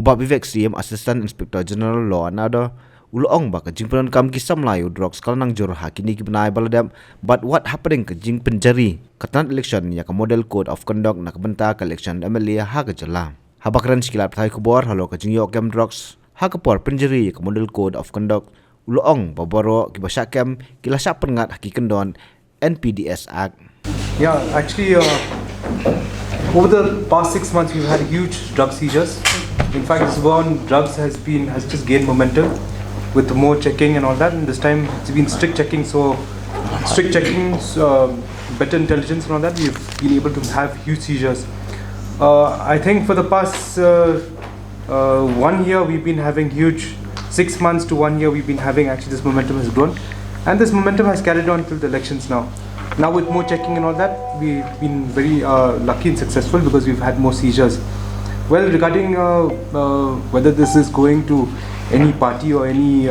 Ubab Vivek Syiem, Assistant Inspector General Law and Order, ulong ba ka jingpyndonkam ki samlayu drok skala nang jor hakini ki benai baladam, but what happening ka jingpynjari katan election ya ka model code of conduct nak benta ka election MLA ha ka jala. Habakran skilap thai kubor halo ka jingyo kem droks ha ka por penjari ka model code of conduct ulong baboro ki basakam kila sapengat hakikendon NPDS Act. Yeah, actually, over the past 6 months, we've had huge drug seizures. In fact, this war on drugs has just gained momentum with more checking and all that. And this time, it's been strict checking. So, better intelligence and all that, we've been able to have huge seizures. I think for the past 1 year, we've been having huge. 6 months to 1 year, we've been having actually this momentum has grown, and this momentum has carried on till the elections now. Now with more checking and all that, we've been very lucky and successful because we've had more seizures. Well, regarding whether this is going to any party or any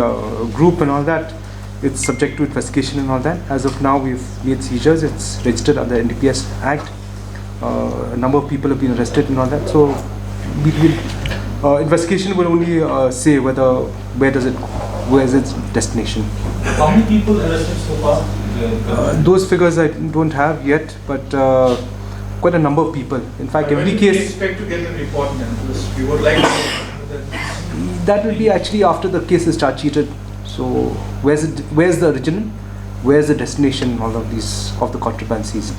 group and all that, it's subject to investigation and all that. As of now, we've made seizures. It's registered under NDPS Act. A number of people have been arrested and all that. So, investigation will only say where is its destination. How many people arrested so far? Those figures I don't have yet, but quite a number of people. In fact, every case. We expect to get the report then. We would like That will be actually after the case is charge sheeted. So where's the original? Where's the destination? All of these of the contraband seized.